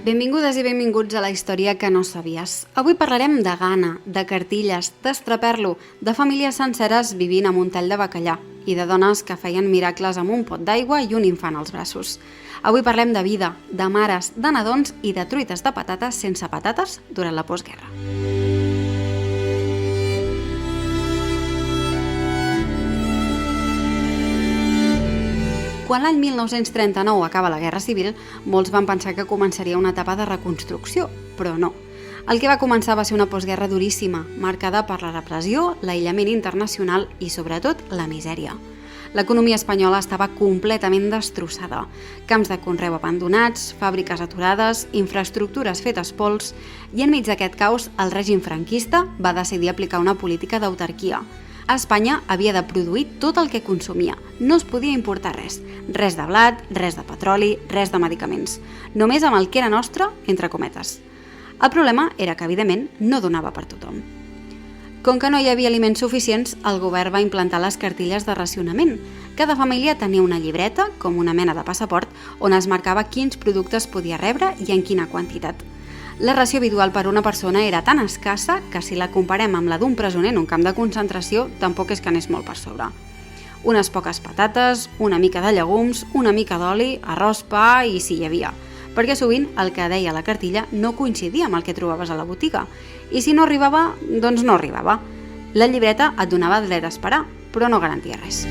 Benvingudes i benvinguts a la història que no sabies. Avui parlarem de gana, de cartilles, d'estraperlo, de famílies senceres vivint amb un tall de bacallà i de dones que feien miracles amb un pot d'aigua i un infant als braços. Avui parlem de vida, de mares, de nadons i de truites de patates sense patates durant la postguerra. Quan l'any 1939 acaba la Guerra Civil, molts van pensar que començaria una etapa de reconstrucció, però no. El que va començar va ser una postguerra duríssima, marcada per la repressió, l'aïllament internacional i, sobretot, la misèria. L'economia espanyola estava completament destrossada. Camps de conreu abandonats, fàbriques aturades, infraestructures fetes pols, i enmig d'aquest caos el règim franquista va decidir aplicar una política d'autarquia. Espanya havia de produir tot el que consumia. No es podia importar res. Res de blat, res de petroli, res de medicaments. Només amb el que era nostre, entre cometes. El problema era que, evidentment, no donava per tothom. Com que no hi havia aliments suficients, el govern va implantar les cartilles de racionament. Cada família tenia una llibreta, com una mena de passaport, on es marcava quins productes podia rebre i en quina quantitat. La ració habitual per una persona era tan escassa que si la comparem amb la d'un presoner en un camp de concentració tampoc és que anés molt per sobre. Unes poques patates, una mica de llegums, una mica d'oli, arròs, pa i si hi havia, perquè sovint el que deia la cartilla no coincidia amb el que trobaves a la botiga i si no arribava, doncs no arribava. La llibreta et donava dret a esperar, però no garantia res.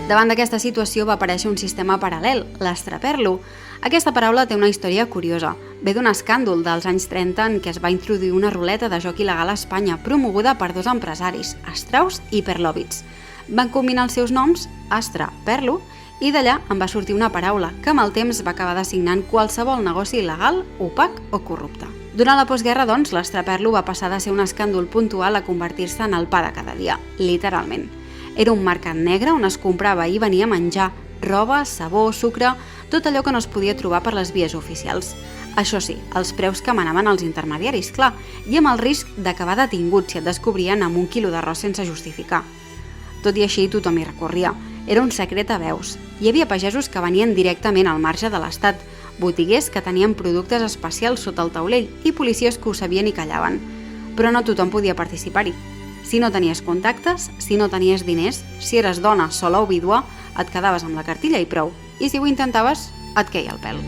Davant d'aquesta situació va aparèixer un sistema paral·lel, l'estraperlo. Aquesta paraula té una història curiosa. Ve d'un escàndol dels anys 30 en què es va introduir una ruleta de joc il·legal a Espanya promoguda per dos empresaris, Strauss i Perlovitz. Van combinar els seus noms, Astra, Perlo, i d'allà en va sortir una paraula que amb el temps va acabar designant qualsevol negoci il·legal, opac o corrupte. Durant la postguerra, doncs, l'estraperlo va passar de ser un escàndol puntual a convertir-se en el pa de cada dia, literalment. Era un mercat negre on es comprava i venia menjar, roba, sabó, sucre, tot allò que no es podia trobar per les vies oficials. Això sí, els preus que manaven els intermediaris, clar, i amb el risc d'acabar detinguts si et descobrien amb un quilo d'arròs sense justificar. Tot i així, tothom hi recorria. Era un secret a veus. Hi havia pagesos que venien directament al marge de l'Estat, botiguers que tenien productes especials sota el taulell i policies que ho sabien i callaven. Però no tothom podia participar-hi. Si no tenies contactes, si no tenies diners, si eres dona, sola o vídua, et quedaves amb la cartilla i prou. I si ho intentaves, et queia el pèl.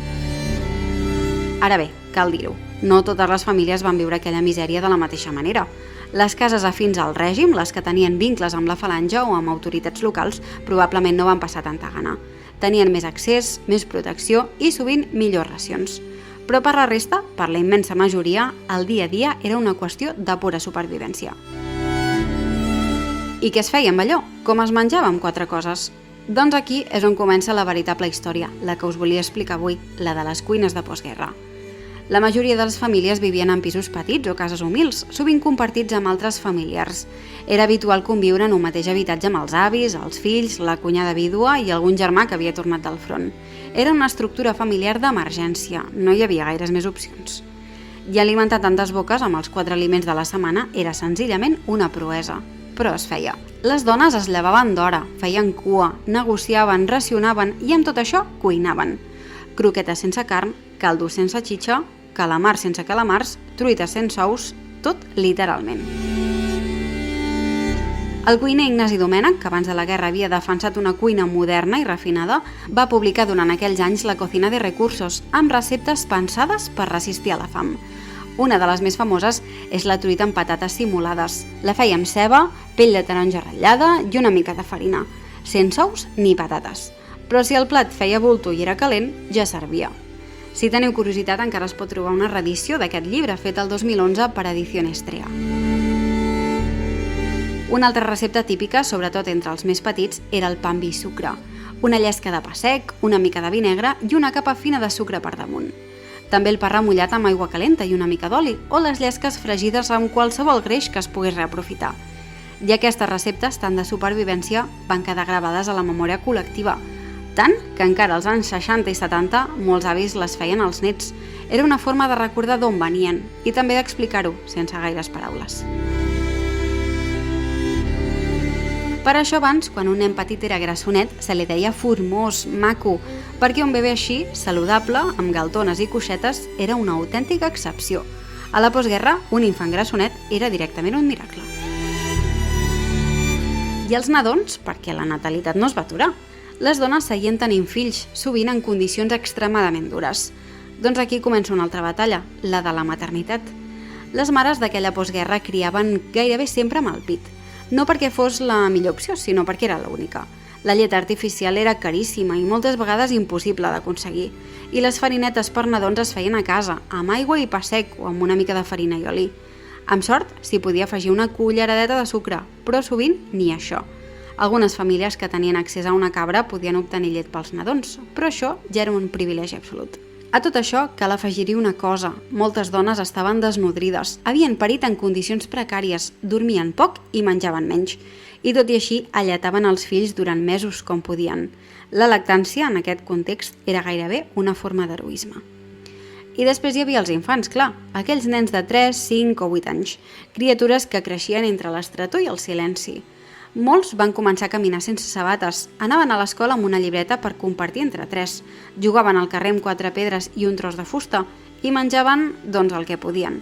Ara bé, cal dir-ho, no totes les famílies van viure aquella misèria de la mateixa manera. Les cases afins al règim, les que tenien vincles amb la falange o amb autoritats locals, probablement no van passar tanta gana. Tenien més accés, més protecció i sovint millors racions. Però per la resta, per la immensa majoria, el dia a dia era una qüestió de pura supervivència. I què es feia amb allò? Com es menjava amb quatre coses? Doncs aquí és on comença la veritable història, la que us volia explicar avui, la de les cuines de postguerra. La majoria de les famílies vivien en pisos petits o cases humils, sovint compartits amb altres familiars. Era habitual conviure en un mateix habitatge amb els avis, els fills, la cunyada vídua i algun germà que havia tornat del front. Era una estructura familiar d'emergència, no hi havia gaires més opcions. I alimentar tantes boques amb els 4 aliments de la setmana era senzillament una proesa. Però es feia. Les dones es llevaven d'hora, feien cua, negociaven, racionaven i amb tot això cuinaven. Croquetes sense carn, caldo sense xitxa, calamars sense calamars, truites sense ous, tot literalment. El cuiner Ignasi Domènech, que abans de la guerra havia defensat una cuina moderna i refinada, va publicar durant aquells anys la Cocina de Recursos, amb receptes pensades per resistir a la fam. Una de les més famoses és la truita amb patates simulades. La feia amb ceba, pell de taronja ratllada i una mica de farina. Sense ous ni patates. Però si el plat feia bulto i era calent, ja servia. Si teniu curiositat, encara es pot trobar una reedició d'aquest llibre fet el 2011 per Edició Estrella. Una altra recepta típica, sobretot entre els més petits, era el pa amb vi i sucre. Una llesca de pa sec, una mica de vi negre i una capa fina de sucre per damunt. També el pa remullat amb aigua calenta i una mica d'oli, o les llesques fregides amb qualsevol greix que es pogués reaprofitar. I aquestes receptes, tant de supervivència, van quedar gravades a la memòria col·lectiva, tant que encara als anys 60 i 70 molts avis les feien als nets. Era una forma de recordar d'on venien i també d'explicar-ho sense gaires paraules. Per això abans, quan un nen petit era grassonet, se li deia formós, maco, perquè un bebè així, saludable, amb galtones i coixetes, era una autèntica excepció. A la postguerra, un infant grassonet era directament un miracle. I els nadons, perquè la natalitat no es va aturar. Les dones seguien tenint fills, sovint en condicions extremadament dures. Doncs aquí comença una altra batalla, la de la maternitat. Les mares d'aquella postguerra criaven gairebé sempre amb el pit. No perquè fos la millor opció, sinó perquè era l'única. La llet artificial era caríssima i moltes vegades impossible d'aconseguir. I les farinetes per nadons es feien a casa, amb aigua i pa sec o amb una mica de farina i oli. Amb sort, s'hi podia afegir una culleradeta de sucre, però sovint ni això. Algunes famílies que tenien accés a una cabra podien obtenir llet pels nadons, però això ja era un privilegi absolut. A tot això cal afegir-hi una cosa. Moltes dones estaven desnodrides, havien parit en condicions precàries, dormien poc i menjaven menys. I tot i així alletaven els fills durant mesos com podien. La lactància en aquest context era gairebé una forma d'heroisme. I després hi havia els infants, clar, aquells nens de 3, 5 o 8 anys, criatures que creixien entre l'estretor i el silenci. Molts van començar a caminar sense sabates, anaven a l'escola amb una llibreta per compartir entre 3, jugaven al carrer amb 4 pedres i un tros de fusta i menjaven, doncs, el que podien.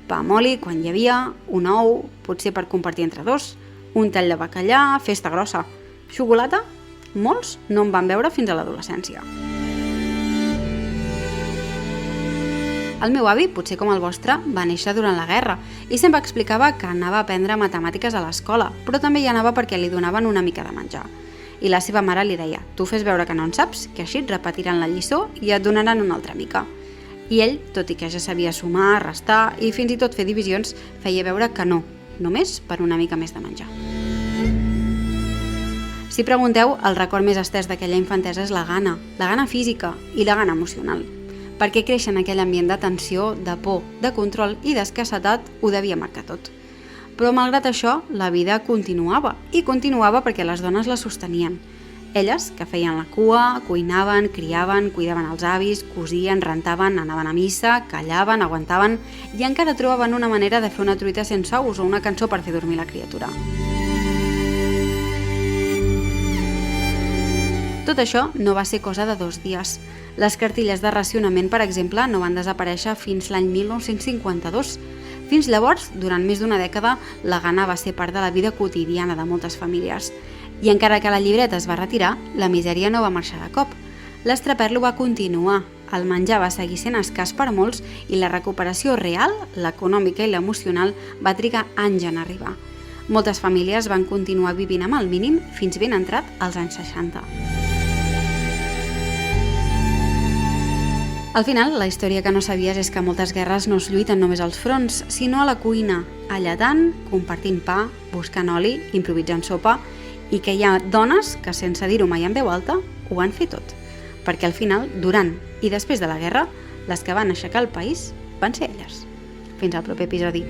Pa amb oli, quan hi havia, un ou, potser per compartir entre 2, un tall de bacallà, festa grossa. Xocolata? Molts no en van veure fins a l'adolescència. El meu avi, potser com el vostre, va néixer durant la guerra i sempre explicava que anava a aprendre matemàtiques a l'escola, però també hi anava perquè li donaven una mica de menjar. I la seva mare li deia, tu fes veure que no en saps, que així et repetiran la lliçó i et donaran una altra mica. I ell, tot i que ja sabia sumar, restar i fins i tot fer divisions, feia veure que no, només per una mica més de menjar. Si pregunteu, el record més estès d'aquella infantesa és la gana física i la gana emocional. Perquè créixer en aquell ambient de tensió, de por, de control i d'escassetat ho devia marcar tot. Però malgrat això, la vida continuava, i continuava perquè les dones la sostenien. Elles, que feien la cua, cuinaven, criaven, cuidaven els avis, cosien, rentaven, anaven a missa, callaven, aguantaven i encara trobaven una manera de fer una truita sense ous o una cançó per fer dormir la criatura. Tot això no va ser cosa de 2 dies. Les cartilles de racionament, per exemple, no van desaparèixer fins l'any 1952. Fins llavors, durant més d'1 dècada, la gana va ser part de la vida quotidiana de moltes famílies. I encara que la llibreta es va retirar, la misèria no va marxar de cop. L'estraperlo va continuar, el menjar va seguir sent escàs per a molts i la recuperació real, l'econòmica i l'emocional, va trigar anys en arribar. Moltes famílies van continuar vivint amb el mínim fins ben entrat als anys 60. Al final, la història que no sabies és que moltes guerres no es lluiten només als fronts, sinó a la cuina, alletant, compartint pa, buscant oli, improvisant sopa, i que hi ha dones que, sense dir-ho mai en veu alta, ho van fer tot. Perquè al final, durant i després de la guerra, les que van aixecar el país van ser elles. Fins al proper episodi.